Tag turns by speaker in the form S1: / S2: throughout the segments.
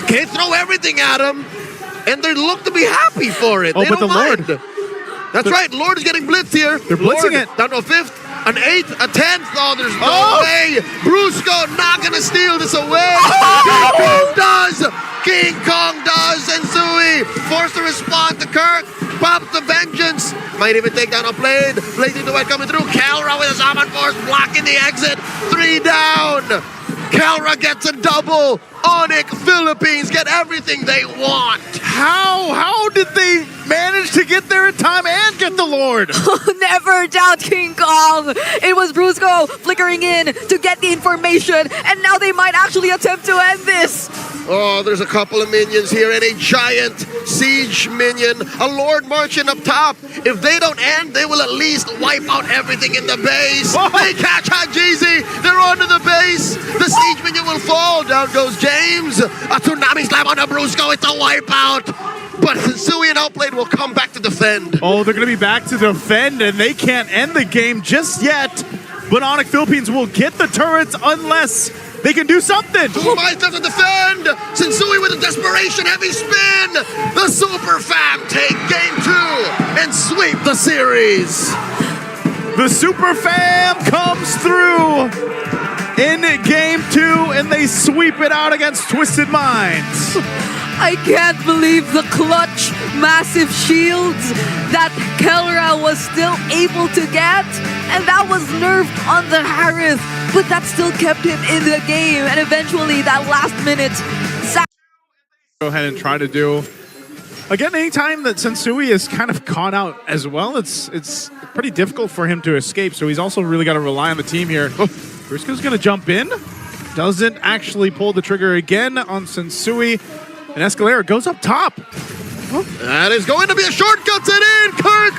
S1: Can't throw everything at him, and they look to be happy for it.
S2: Oh,
S1: they
S2: but
S1: don't
S2: the
S1: mind.
S2: Lord.
S1: That's right, Lord is getting blitzed here.
S2: They're blitzing
S1: Lord,
S2: it.
S1: down to a 5th, an 8th, a 10th. Oh, there's no way. Brusco not gonna steal this away. King Kong does. King Kong does. And Sui forced to respond to Kirk. Pops the vengeance. Might even take down a blade. Blazing the white coming through. Calra with a Shaman Force blocking the exit. 3 down. Calra gets a double. Onyx Philippines get everything they want.
S2: How did they manage to get there in time and get the Lord?
S3: Never doubt King Kong. It was Brusco flickering in to get the information, and now they might actually attempt to end this.
S1: Oh, there's a couple of minions here and a giant siege minion. A Lord marching up top. If they don't end, they will at least wipe out everything in the base. They catch Hajizi. They're onto the base. The siege minion will fall. Down goes James. A tsunami slam on a Brusco. It's a wipeout. But Sui and Outplayed will come back to defend.
S2: Oh, they're going to be back to defend, and they can't end the game just yet. But Onyx Philippines will get the turrets unless they can do something.
S1: 2 minds left to defend. Sensui with a desperation heavy spin. The Super Fam take game 2 and sweep the series.
S2: The Super Fam comes through in game 2, and they sweep it out against Twisted Minds.
S3: I can't believe the clutch, massive shields that Kelra was still able to get. And that was nerfed on the Harith, but that still kept him in the game. And eventually, that last minute,
S2: Go ahead and try to do. Again, anytime that Sensui is kind of caught out as well, it's pretty difficult for him to escape. So he's also really got to rely on the team here. Oh, Brusco's going to jump in. Doesn't actually pull the trigger again on Sensui. And Escalera goes up top.
S1: That is going to be a shortcut to it in. Kirk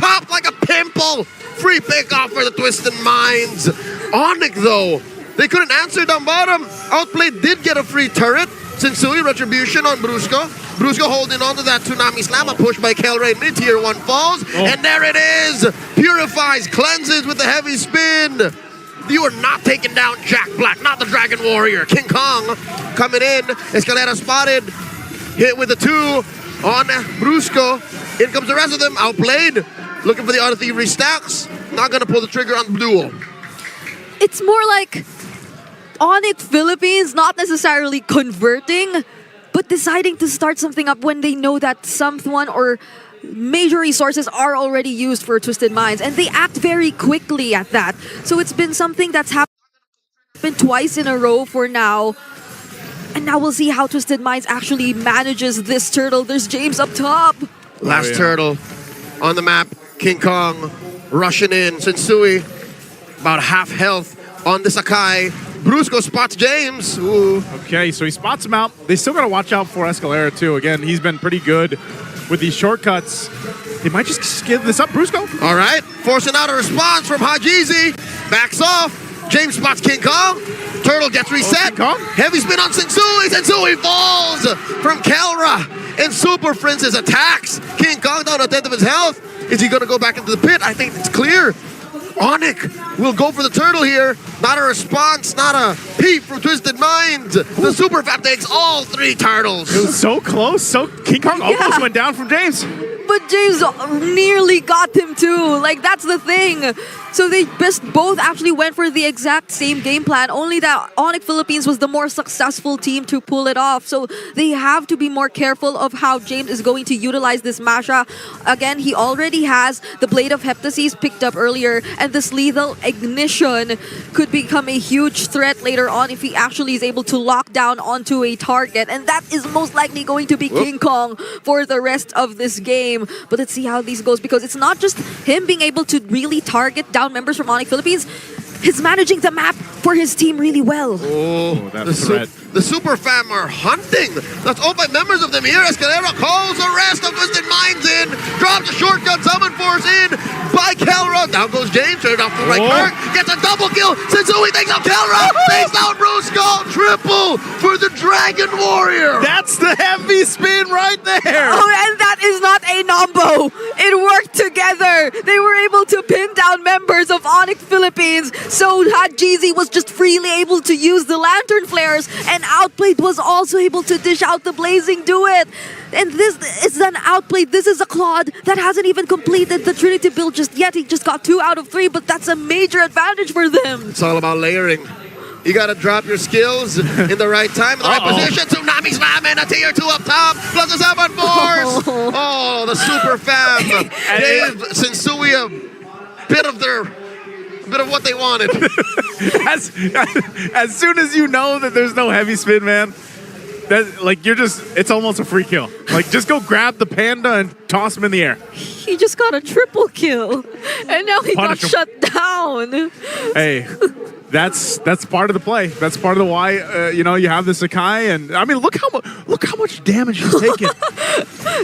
S1: popped like a pimple. Free pick off for the Twisted Minds. Onyx, though, they couldn't answer down bottom. Outplayed did get a free turret. Sensui retribution on Brusco. Brusco holding on to that Tsunami Slam. A push by Kelray mid tier 1 falls. And there it is. Purifies, cleanses with the heavy spin. You are not taking down Jack Black, not the Dragon Warrior. King Kong coming in. Escalera spotted. Hit with the 2 on Brusco. In comes the rest of them. Outplayed. Looking for the other thievery stacks. Not going to pull the trigger on Duel.
S3: it's more like Onyx Philippines not necessarily converting, but deciding to start something up when they know that someone or major resources are already used for Twisted Minds, and they act very quickly at that. So it's been something that's happened twice in a row for now. And now we'll see how Twisted Minds actually manages this turtle. There's James up top.
S1: Last turtle on the map. King Kong rushing in. Sensui about half health on the Sakai. Brusco spots James. Ooh.
S2: Okay, so he spots him out. They still got to watch out for Escalera too. Again, he's been pretty good with these shortcuts. They might just give this up, Brusco.
S1: All right, forcing out a response from Hajizi. Backs off. James spots King Kong. Turtle gets reset. Heavy spin on Sensui. Sensui falls from Kelra. And Super Princess attacks. King Kong down a tenth of his health. Is he going to go back into the pit? I think it's clear. Onyx will go for the turtle here. Not a response, not a peep from Twisted Minds. The Super Fat takes all three turtles.
S2: It was so close. So King Kong almost went down from James.
S3: But James nearly got him too. Like, that's the thing. So they both actually went for the exact same game plan, only that Onyx Philippines was the more successful team to pull it off. So they have to be more careful of how James is going to utilize this Masha. Again, he already has the Blade of Heptases picked up earlier, and this Lethal Ignition could become a huge threat later on if he actually is able to lock down onto a target. And that is most likely going to be King Kong for the rest of this game. But let's see how this goes, because it's not just him being able to really target down members from Onyx Philippines. He's managing the map for his team really well.
S1: Oh, the Super Fam are hunting. Let's open members of them here. Escalera calls the rest of Twisted Minds in. Drops a shortcut summon force in by Kelra. Down goes James. Turned off the right Kirk. Gets a double kill. Sensui takes out Kelra. Takes out Brusco. Triple for the Dragon Warrior.
S2: That's the heavy spin right there.
S3: Oh, and that is not a nombo. It worked together. They were able to pin down members of Onyx Philippines. So Hajizi was just freely able to use the lantern flares and and Outplayed was also able to dish out the Blazing Duet. And this is an Outplayed. This is a Claude that hasn't even completed the Trinity build just yet. He just got 2 out of 3, but that's a major advantage for them.
S1: It's all about layering. You gotta drop your skills in the right time, in the right position. Tsunami Slam and a tier 2 up top, plus a 7 force. Oh, the super fam gave Sensui a bit of what they wanted.
S2: as soon as you know that there's no heavy spin, man, that like it's almost a free kill. Like just go grab the panda and toss him in the air.
S3: He just got a triple kill, and now he got shut down.
S2: Hey. That's part of the play. That's part of the why you have the Sakai, and I mean look how much damage he's taken.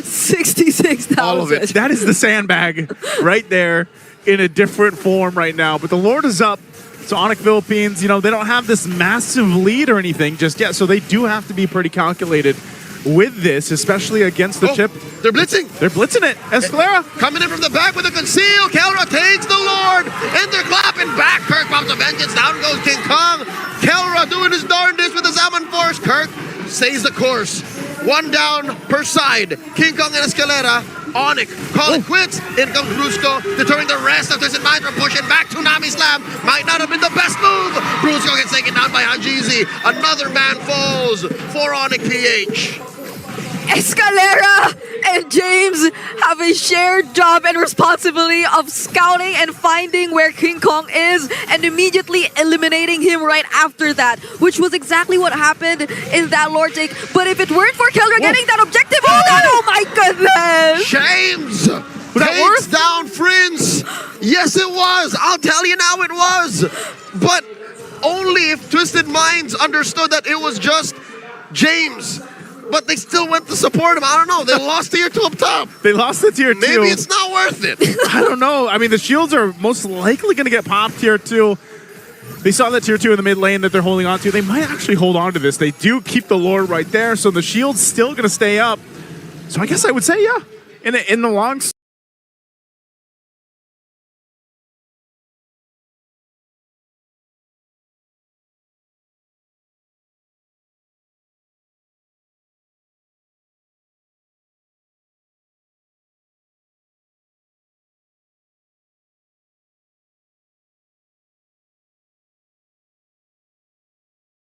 S3: 66,000.
S2: All of it. That is the sandbag right there in a different form right now. But the Lord is up. So Onyx Philippines, they don't have this massive lead or anything just yet, so they do have to be pretty calculated with this, especially against the chip.
S1: They're blitzing.
S2: They're blitzing it. Escalera
S1: coming in from the back with a conceal. Kelra takes the Lord, and they're clapping back. Kirk pops a vengeance. Down goes King Kong. Kelra doing his darndest with the Salmon Force. Kirk stays the course. 1 down per side. King Kong and Escalera. Onyx call it quits. In comes Brusco, deterring the rest of Twisted Mind from pushing back. Tsunami Slam might not have been the best move. Brusco gets taken down by Hanjizi. Another man falls for Onyx PH.
S3: Escalera and James have a shared job and responsibility of scouting and finding where King Kong is and immediately eliminating him right after that, which was exactly what happened in that Lord take. But if it weren't for Kelra getting that objective, oh my goodness!
S1: James takes down Prince. Yes, it was. I'll tell you now it was. But only if Twisted Minds understood that it was just James. But they still went to support him. I don't know. They lost tier 2 up top.
S2: They lost the tier 2.
S1: Maybe it's not worth it.
S2: I don't know. I mean, the shields are most likely going to get popped tier 2. They saw that tier 2 in the mid lane that they're holding on to. They might actually hold on to this. They do keep the Lord right there, so the shield's still going to stay up. So I guess I would say, yeah, in the long